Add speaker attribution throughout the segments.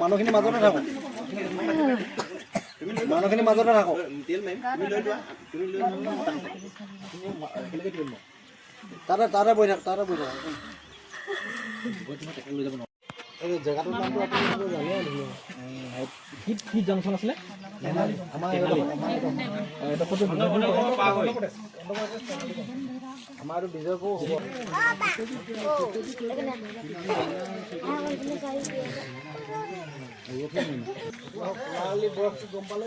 Speaker 1: মানুহখিনি মাজতে থাকক মানুহখিনি মাজতে থাকক তাতে বহি থাক তাতে বহি থাক জেগাটোৰ নামটো আপুনি জানে কি জংচন আছিলে আমাৰ এইটো বিজয়পুৰ হ'ব গম পালে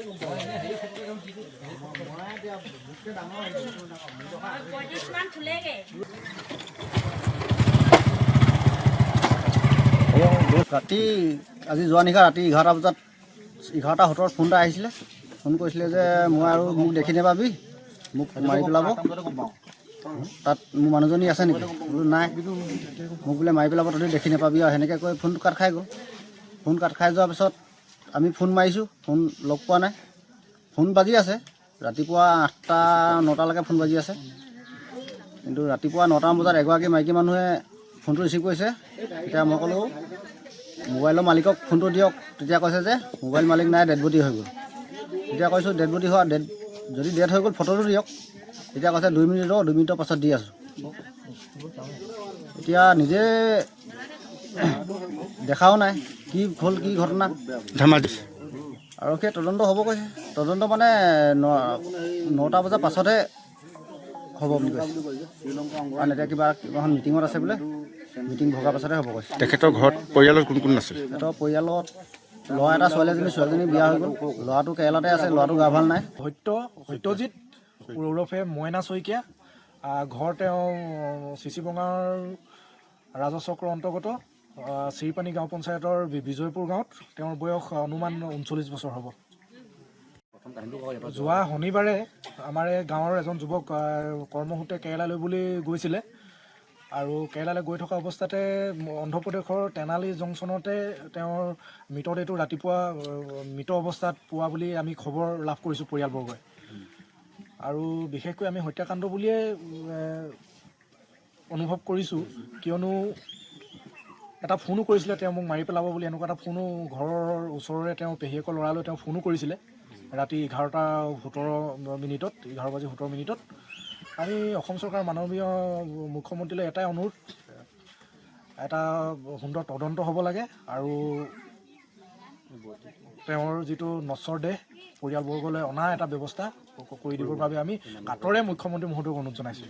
Speaker 1: ৰাতি আজি যোৱা নিশা ৰাতি 11টা বজাত 11:17 ফোন এটা আহিছিলে ফোন কৰিছিলে যে মই আৰু মোক দেখি নাপাবি মোক মাৰি পেলাব তাত মোৰ মানুহজনী আছে নেকি বোলো নাই মোক বোলে মাৰি পেলাব তহঁতি দেখি নাপাবি আৰু সেনেকৈ কৈ ফোনটো কাট খাই গ'ল ফোন কাট খাই যোৱাৰ পিছত আমি ফোন মাৰিছোঁ ফোন লগ পোৱা নাই ফোন বাজি আছে ৰাতিপুৱা 8টা 9টালৈকে ফোন বাজি আছে কিন্তু ৰাতিপুৱা 9টামান বজাত এগৰাকী মাইকী মানুহে ফোনটো ৰিচিভ কৰিছে তেতিয়া মই ক'লোঁ মোবাইলৰ মালিকক ফোনটো দিয়ক তেতিয়া কৈছে যে মোবাইল মালিক নাই ডেড বডি হৈ গ'ল তেতিয়া কৈছোঁ ডেড বডি হোৱা যদি ডেড হৈ গ'ল ফটোটো দিয়ক তেতিয়া কৈছে 2 মিনিট 2 মিনিটৰ পাছত দি আছোঁ এতিয়া নিজে দেখাও নাই কি হ'ল কি ঘটনা
Speaker 2: ধেমাজি
Speaker 1: আৰক্ষীয়ে তদন্ত হ'ব কৈছে তদন্ত মানে 9টা বজাৰ পাছতহে হ'ব বুলি কৈছে কাৰণ এতিয়া কিবা এখন মিটিঙত আছে বোলে মিটিং ভগাৰ পাছতহে হ'ব কৈছে
Speaker 2: তেখেতৰ ঘৰত পৰিয়ালত কোন কোন আছে
Speaker 1: তেখেতৰ পৰিয়ালত ল'ৰা এটা ছোৱালীজনী বিয়া হৈ গ'ল ল'ৰাটো কেৰেলাতে আছে ল'ৰাটো গা ভাল নাই
Speaker 3: সত্যজিৎ ওৰফে মইনা শইকীয়া ঘৰ তেওঁ চিচিবঙাৰ ৰাজচক্ৰৰ অন্তৰ্গত শ্ৰীপানী গাঁও পঞ্চায়তৰ বিজয়পুৰ গাঁৱত তেওঁৰ বয়স অনুমান 39 বছৰ হ'ব যোৱা শনিবাৰে আমাৰ এই গাঁৱৰ এজন যুৱক কৰ্মসূত্ৰে কেৰেলালৈ বুলি গৈছিলে আৰু কেৰেলালৈ গৈ থকা অৱস্থাতে অন্ধ্ৰপ্ৰদেশৰ তেনালী জংচনতে তেওঁৰ মৃতদেহটো ৰাতিপুৱা মৃত অৱস্থাত পোৱা বুলি আমি খবৰ লাভ কৰিছোঁ পৰিয়ালবৰ্গই আৰু বিশেষকৈ আমি হত্যাকাণ্ড বুলিয়ে অনুভৱ কৰিছোঁ কিয়নো এটা ফোনো কৰিছিলে তেওঁ মোক মাৰি পেলাব বুলি এনেকুৱা এটা ফোনো ঘৰৰ ওচৰৰে তেওঁ পেহীয়েকৰ ল'ৰালৈ তেওঁ ফোনো কৰিছিলে ৰাতি 11:17 11:17 আমি অসম চৰকাৰৰ মাননীয় মুখ্যমন্ত্ৰীলৈ এটাই অনুৰোধ এটা সুন্দৰ তদন্ত হ'ব লাগে আৰু তেওঁৰ যিটো নশ্বৰ দেহ পৰিয়ালবৰ্গলৈ অনা এটা ব্যৱস্থা কৰি দিবৰ বাবে আমি কাটৰে মুখ্যমন্ত্ৰী মহোদয়ক অনুৰোধ জনাইছোঁ